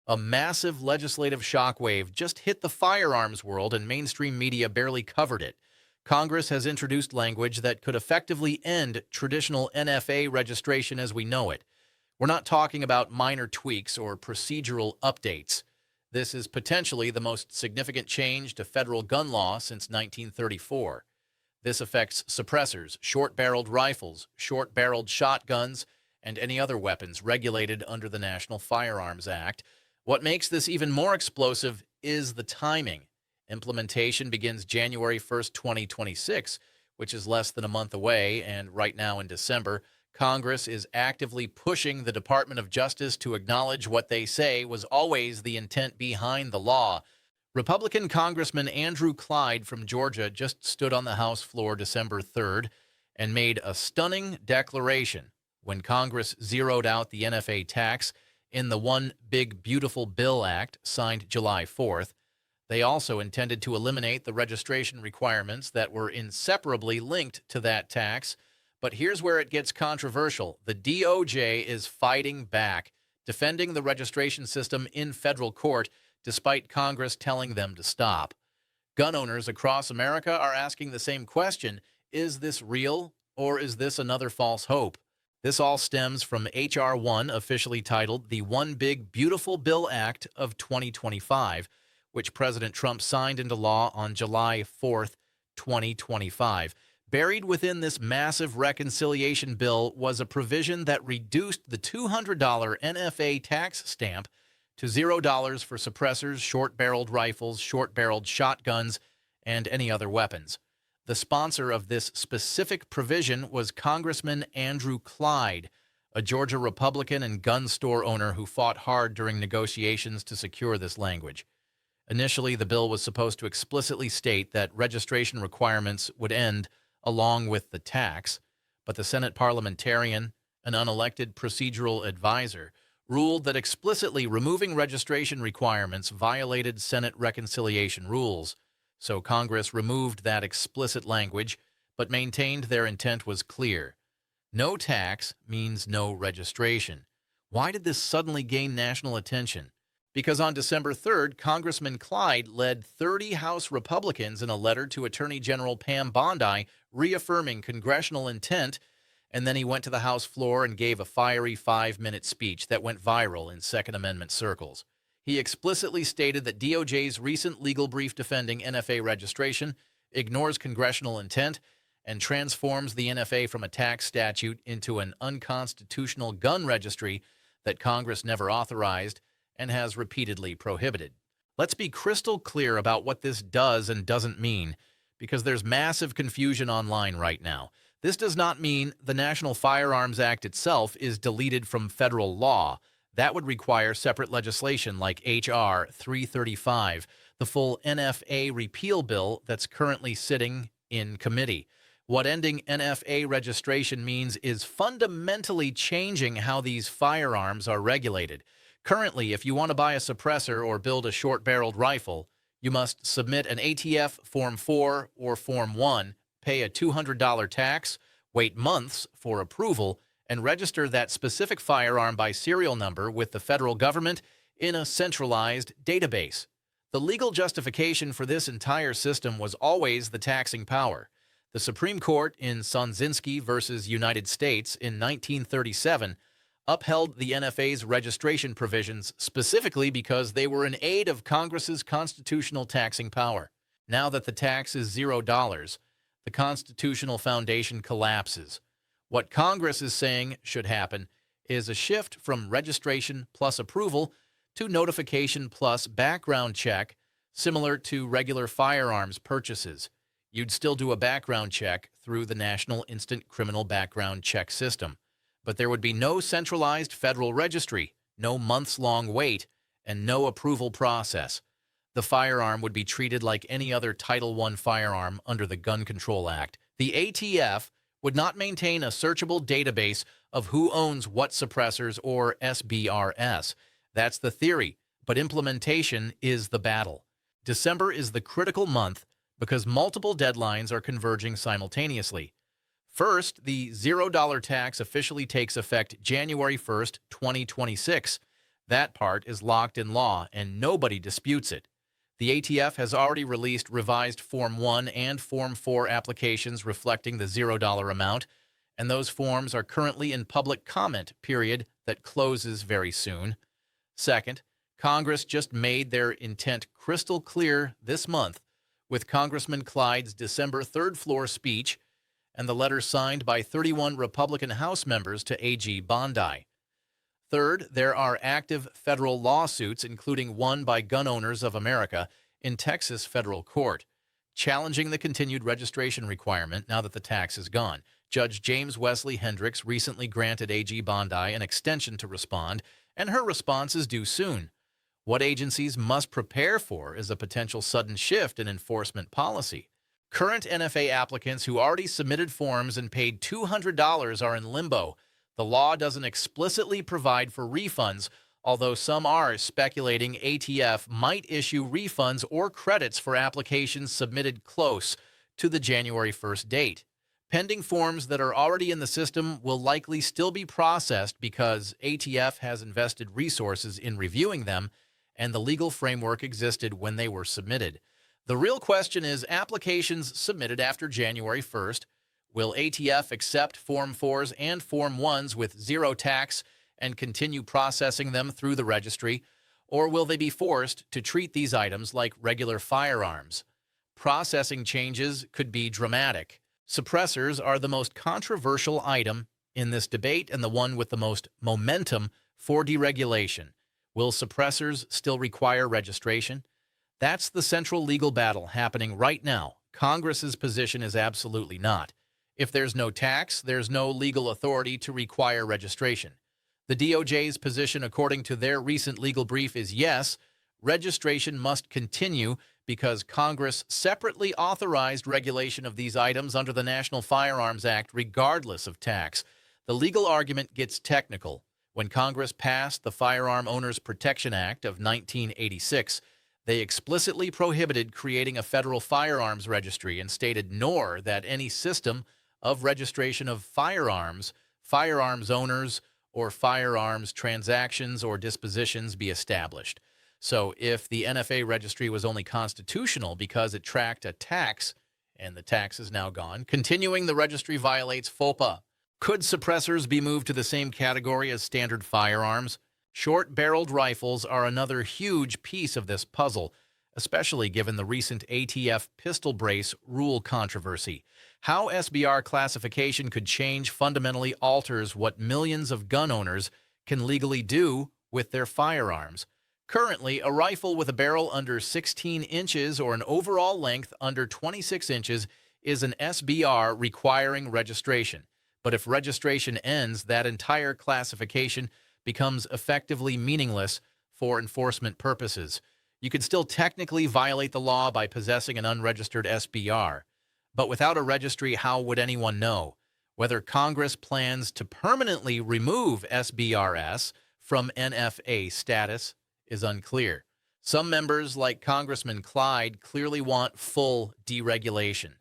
A massive legislative shockwave just hit the firearms world, and mainstream media barely covered it. Congress has introduced language that could effectively end traditional NFA registration as we know it. We're not talking about minor tweaks or procedural updates. This is potentially the most significant change to federal gun law since 1934. This affects suppressors, short-barreled rifles, short-barreled shotguns, and any other weapons regulated under the National Firearms Act. What makes this even more explosive is the timing. Implementation begins January 1st, 2026, which is less than a month away, and right now in December, Congress is actively pushing the Department of Justice to acknowledge what they say was always the intent behind the law. Republican Congressman Andrew Clyde from Georgia just stood on the House floor December 3rd and made a stunning declaration when Congress zeroed out the NFA tax in the One Big Beautiful Bill Act signed July 4th. They also intended to eliminate the registration requirements that were inseparably linked to that tax. But here's where it gets controversial. The DOJ is fighting back, defending the registration system in federal court, despite Congress telling them to stop. Gun owners across America are asking the same question: is this real, or is this another false hope? This all stems from H.R. 1, officially titled the One Big Beautiful Bill Act of 2025, which President Trump signed into law on July 4th, 2025. Buried within this massive reconciliation bill was a provision that reduced the $200 NFA tax stamp to $0 for suppressors, short-barreled rifles, short-barreled shotguns, and any other weapons. The sponsor of this specific provision was Congressman Andrew Clyde, a Georgia Republican and gun store owner who fought hard during negotiations to secure this language. Initially, the bill was supposed to explicitly state that registration requirements would end along with the tax, but the Senate parliamentarian, an unelected procedural advisor, ruled that explicitly removing registration requirements violated Senate reconciliation rules. So Congress removed that explicit language, but maintained their intent was clear. No tax means no registration. Why did this suddenly gain national attention? Because on December 3rd, Congressman Clyde led 30 House Republicans in a letter to Attorney General Pam Bondi reaffirming congressional intent, and then he went to the House floor and gave a fiery 5-minute speech that went viral in Second Amendment circles. He explicitly stated that DOJ's recent legal brief defending NFA registration ignores congressional intent and transforms the NFA from a tax statute into an unconstitutional gun registry that Congress never authorized and has repeatedly prohibited. Let's be crystal clear about what this does and doesn't mean, because there's massive confusion online right now. This does not mean the National Firearms Act itself is deleted from federal law. That would require separate legislation like H.R. 335, the full NFA repeal bill that's currently sitting in committee. What ending NFA registration means is fundamentally changing how these firearms are regulated. Currently, if you want to buy a suppressor or build a short-barreled rifle, you must submit an ATF Form 4 or Form 1, pay a $200 tax, wait months for approval, and register that specific firearm by serial number with the federal government in a centralized database. The legal justification for this entire system was always the taxing power. The Supreme Court in Sonzinski v. United States in 1937 upheld the NFA's registration provisions specifically because they were in aid of Congress's constitutional taxing power. Now that the tax is $0, the constitutional foundation collapses. What Congress is saying should happen is a shift from registration plus approval to notification plus background check, similar to regular firearms purchases. You'd still do a background check through the National Instant Criminal Background Check System, but there would be no centralized federal registry, no months-long wait, and no approval process. The firearm would be treated like any other Title I firearm under the Gun Control Act. The ATF would not maintain a searchable database of who owns what suppressors or SBRS. That's the theory, but implementation is the battle. December is the critical month because multiple deadlines are converging simultaneously. First, the $0 tax officially takes effect January 1st, 2026. That part is locked in law, and nobody disputes it. The ATF has already released revised Form 1 and Form 4 applications reflecting the $0 amount, and those forms are currently in public comment period that closes very soon. Second, Congress just made their intent crystal clear this month with Congressman Clyde's December third floor speech and the letter signed by 31 Republican House members to AG Bondi. Third, there are active federal lawsuits, including one by Gun Owners of America in Texas federal court, challenging the continued registration requirement now that the tax is gone. Judge James Wesley Hendricks recently granted AG Bondi an extension to respond, and her response is due soon. What agencies must prepare for is a potential sudden shift in enforcement policy. Current NFA applicants who already submitted forms and paid $200 are in limbo. The law doesn't explicitly provide for refunds, although some are speculating ATF might issue refunds or credits for applications submitted close to the January 1st date. Pending forms that are already in the system will likely still be processed because ATF has invested resources in reviewing them, and the legal framework existed when they were submitted. The real question is applications submitted after January 1st. Will ATF accept Form 4s and Form 1s with zero tax and continue processing them through the registry, or will they be forced to treat these items like regular firearms? Processing changes could be dramatic. Suppressors are the most controversial item in this debate and the one with the most momentum for deregulation. Will suppressors still require registration? That's the central legal battle happening right now. Congress's position is absolutely not. If there's no tax, there's no legal authority to require registration. The DOJ's position, according to their recent legal brief, is yes, registration must continue because Congress separately authorized regulation of these items under the National Firearms Act regardless of tax. The legal argument gets technical. When Congress passed the Firearm Owners Protection Act of 1986, they explicitly prohibited creating a federal firearms registry and stated nor that any system of registration of firearms, firearms owners, or firearms transactions or dispositions be established. So if the NFA registry was only constitutional because it tracked a tax, and the tax is now gone, continuing the registry violates FOPA. Could suppressors be moved to the same category as standard firearms? Short-barreled rifles are another huge piece of this puzzle, especially given the recent ATF pistol brace rule controversy. How SBR classification could change fundamentally alters what millions of gun owners can legally do with their firearms. Currently, a rifle with a barrel under 16 inches or an overall length under 26 inches is an SBR requiring registration. But if registration ends, that entire classification becomes effectively meaningless for enforcement purposes. You could still technically violate the law by possessing an unregistered SBR. But without a registry, how would anyone know? Whether Congress plans to permanently remove SBRS from NFA status is unclear. Some members, like Congressman Clyde, clearly want full deregulation.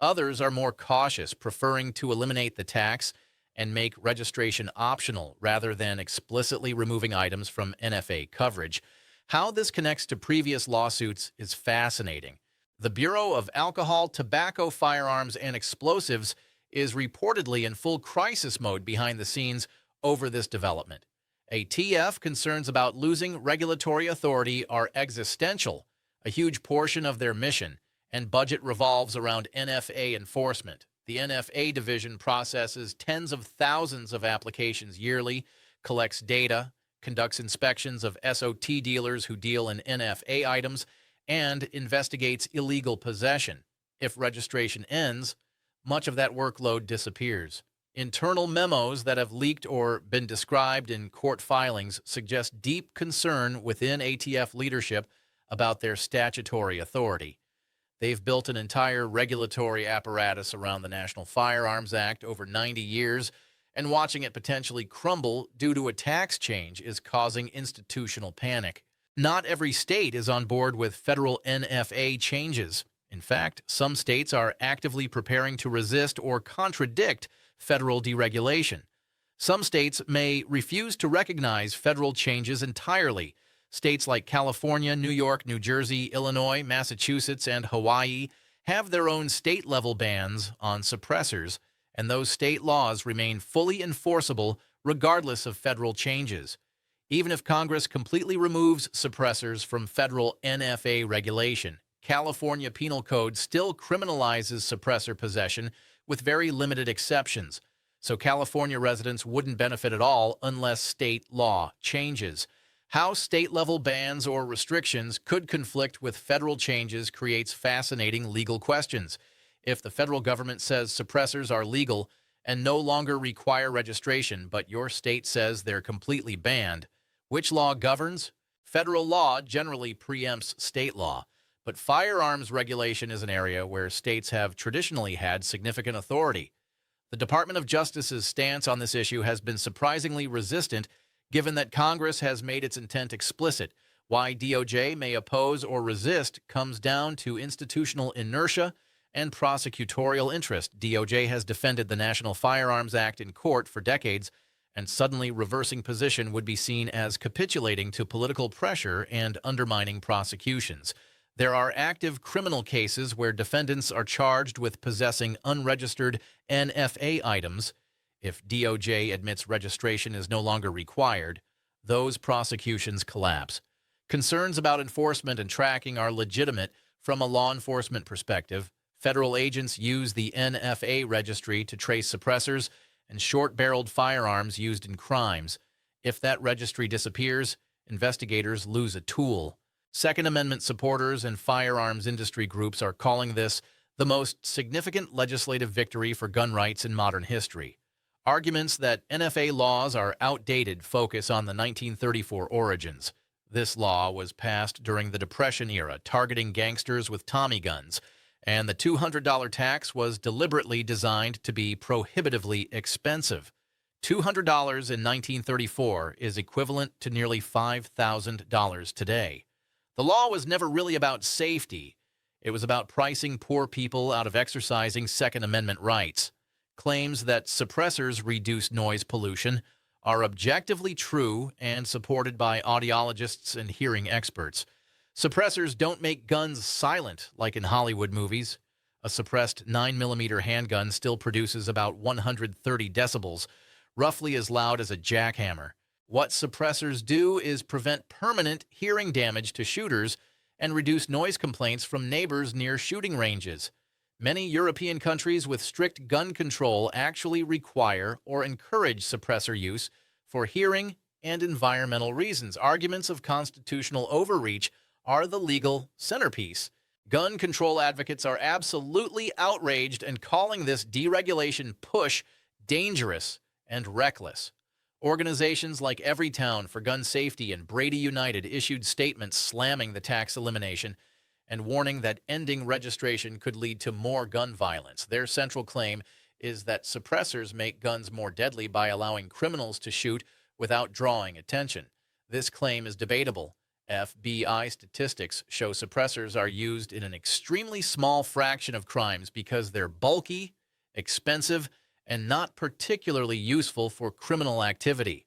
Others are more cautious, preferring to eliminate the tax and make registration optional rather than explicitly removing items from NFA coverage. How this connects to previous lawsuits is fascinating. The Bureau of Alcohol, Tobacco, Firearms, and Explosives is reportedly in full crisis mode behind the scenes over this development. ATF concerns about losing regulatory authority are existential. A huge portion of their mission and budget revolves around NFA enforcement. The NFA division processes tens of thousands of applications yearly, collects data, conducts inspections of SOT dealers who deal in NFA items, and investigates illegal possession. If registration ends, much of that workload disappears. Internal memos that have leaked or been described in court filings suggest deep concern within ATF leadership about their statutory authority. They've built an entire regulatory apparatus around the National Firearms Act over 90 years, and watching it potentially crumble due to a tax change is causing institutional panic. Not every state is on board with federal NFA changes. In fact, some states are actively preparing to resist or contradict federal deregulation. Some states may refuse to recognize federal changes entirely. States like California, New York, New Jersey, Illinois, Massachusetts, and Hawaii have their own state-level bans on suppressors, and those state laws remain fully enforceable regardless of federal changes. Even if Congress completely removes suppressors from federal NFA regulation, California Penal Code still criminalizes suppressor possession with very limited exceptions. So California residents wouldn't benefit at all unless state law changes. How state-level bans or restrictions could conflict with federal changes creates fascinating legal questions. If the federal government says suppressors are legal and no longer require registration, but your state says they're completely banned, which law governs? Federal law generally preempts state law, but firearms regulation is an area where states have traditionally had significant authority. The Department of Justice's stance on this issue has been surprisingly resistant, given that Congress has made its intent explicit. Why DOJ may oppose or resist comes down to institutional inertia and prosecutorial interest. DOJ has defended the National Firearms Act in court for decades, and suddenly reversing position would be seen as capitulating to political pressure and undermining prosecutions. There are active criminal cases where defendants are charged with possessing unregistered NFA items. If DOJ admits registration is no longer required, those prosecutions collapse. Concerns about enforcement and tracking are legitimate from a law enforcement perspective. Federal agents use the NFA registry to trace suppressors and short-barreled firearms used in crimes. If that registry disappears, investigators lose a tool. Second Amendment supporters and firearms industry groups are calling this the most significant legislative victory for gun rights in modern history. Arguments that NFA laws are outdated focus on the 1934 origins. This law was passed during the Depression era, targeting gangsters with Tommy guns, and the $200 tax was deliberately designed to be prohibitively expensive. $200 in 1934 is equivalent to nearly $5,000 today. The law was never really about safety. It was about pricing poor people out of exercising Second Amendment rights. Claims that suppressors reduce noise pollution are objectively true and supported by audiologists and hearing experts. Suppressors don't make guns silent like in Hollywood movies. A suppressed 9mm handgun still produces about 130 decibels, roughly as loud as a jackhammer. What suppressors do is prevent permanent hearing damage to shooters and reduce noise complaints from neighbors near shooting ranges. Many European countries with strict gun control actually require or encourage suppressor use for hearing and environmental reasons. Arguments of constitutional overreach are the legal centerpiece. Gun control advocates are absolutely outraged and calling this deregulation push dangerous and reckless. Organizations like Everytown for Gun Safety and Brady United issued statements slamming the tax elimination and warning that ending registration could lead to more gun violence. Their central claim is that suppressors make guns more deadly by allowing criminals to shoot without drawing attention. This claim is debatable. FBI statistics show suppressors are used in an extremely small fraction of crimes because they're bulky, expensive, and not particularly useful for criminal activity.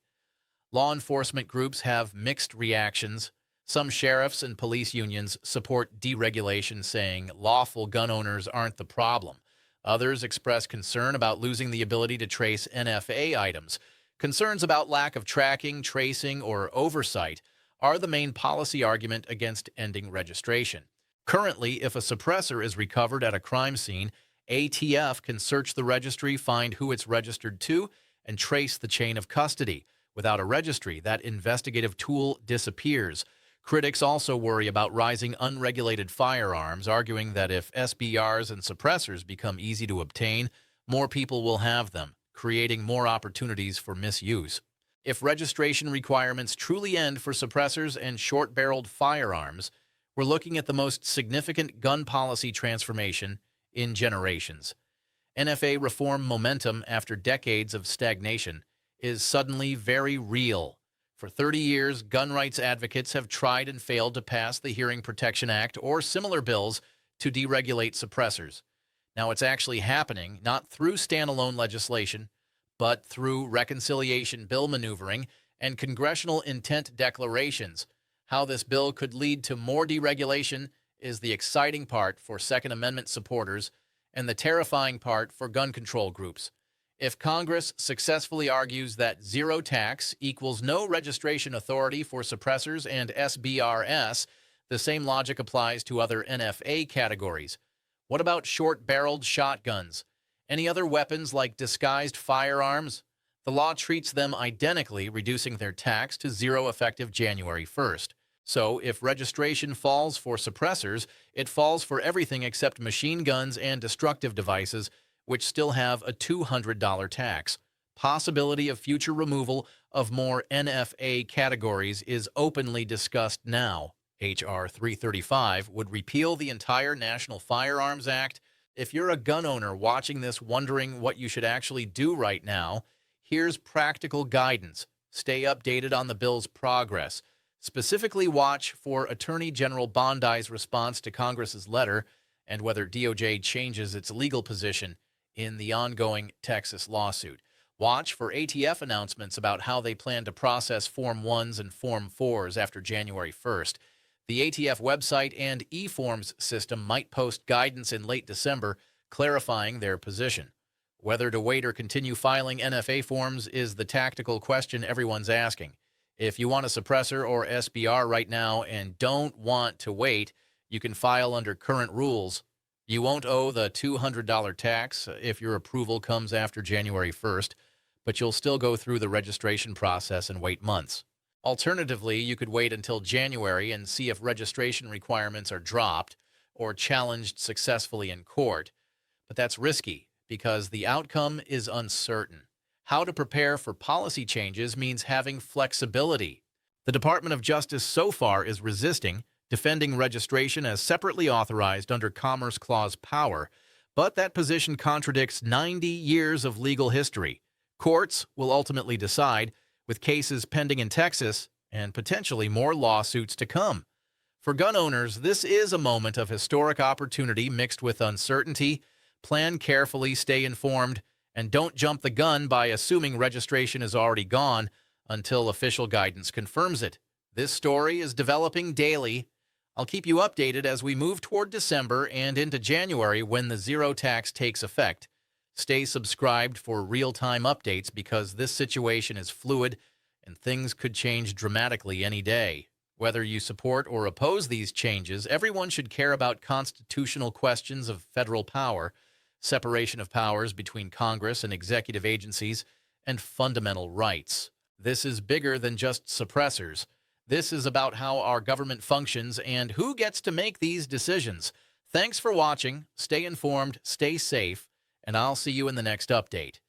Law enforcement groups have mixed reactions. Some sheriffs and police unions support deregulation, saying lawful gun owners aren't the problem. Others express concern about losing the ability to trace NFA items. Concerns about lack of tracking, tracing, or oversight are the main policy argument against ending registration. Currently, if a suppressor is recovered at a crime scene, ATF can search the registry, find who it's registered to, and trace the chain of custody. Without a registry, that investigative tool disappears. Critics also worry about rising unregulated firearms, arguing that if SBRs and suppressors become easy to obtain, more people will have them, creating more opportunities for misuse. If registration requirements truly end for suppressors and short-barreled firearms, we're looking at the most significant gun policy transformation in generations. NFA reform momentum after decades of stagnation is suddenly very real. For 30 years, gun rights advocates have tried and failed to pass the Hearing Protection Act or similar bills to deregulate suppressors. Now it's actually happening, not through standalone legislation, but through reconciliation bill maneuvering and congressional intent declarations. How this bill could lead to more deregulation is the exciting part for Second Amendment supporters and the terrifying part for gun control groups. If Congress successfully argues that zero tax equals no registration authority for suppressors and SBRS, the same logic applies to other NFA categories. What about short-barreled shotguns? Any other weapons like disguised firearms? The law treats them identically, reducing their tax to zero effective January 1st. So, if registration falls for suppressors, it falls for everything except machine guns and destructive devices, which still have a $200 tax. Possibility of future removal of more NFA categories is openly discussed now. H.R. 335 would repeal the entire National Firearms Act. If you're a gun owner watching this wondering what you should actually do right now, here's practical guidance. Stay updated on the bill's progress. Specifically watch for Attorney General Bondi's response to Congress's letter and whether DOJ changes its legal position in the ongoing Texas lawsuit. Watch for ATF announcements about how they plan to process Form 1s and Form 4s after January 1st. The ATF website and e-forms system might post guidance in late December clarifying their position. Whether to wait or continue filing NFA forms is the tactical question everyone's asking. If you want a suppressor or SBR right now and don't want to wait, you can file under current rules. You won't owe the $200 tax if your approval comes after January 1st, but you'll still go through the registration process and wait months. Alternatively, you could wait until January and see if registration requirements are dropped or challenged successfully in court. But that's risky because the outcome is uncertain. How to prepare for policy changes means having flexibility. The Department of Justice so far is resisting, defending registration as separately authorized under Commerce Clause power, but that position contradicts 90 years of legal history. Courts will ultimately decide, with cases pending in Texas and potentially more lawsuits to come. For gun owners, this is a moment of historic opportunity mixed with uncertainty. Plan carefully, stay informed, and don't jump the gun by assuming registration is already gone until official guidance confirms it. This story is developing daily. I'll keep you updated as we move toward December and into January when the zero tax takes effect. Stay subscribed for real-time updates because this situation is fluid and things could change dramatically any day. Whether you support or oppose these changes, everyone should care about constitutional questions of federal power, separation of powers between Congress and executive agencies, and fundamental rights. This is bigger than just suppressors. This is about how our government functions and who gets to make these decisions. Thanks for watching. Stay informed, stay safe, and I'll see you in the next update.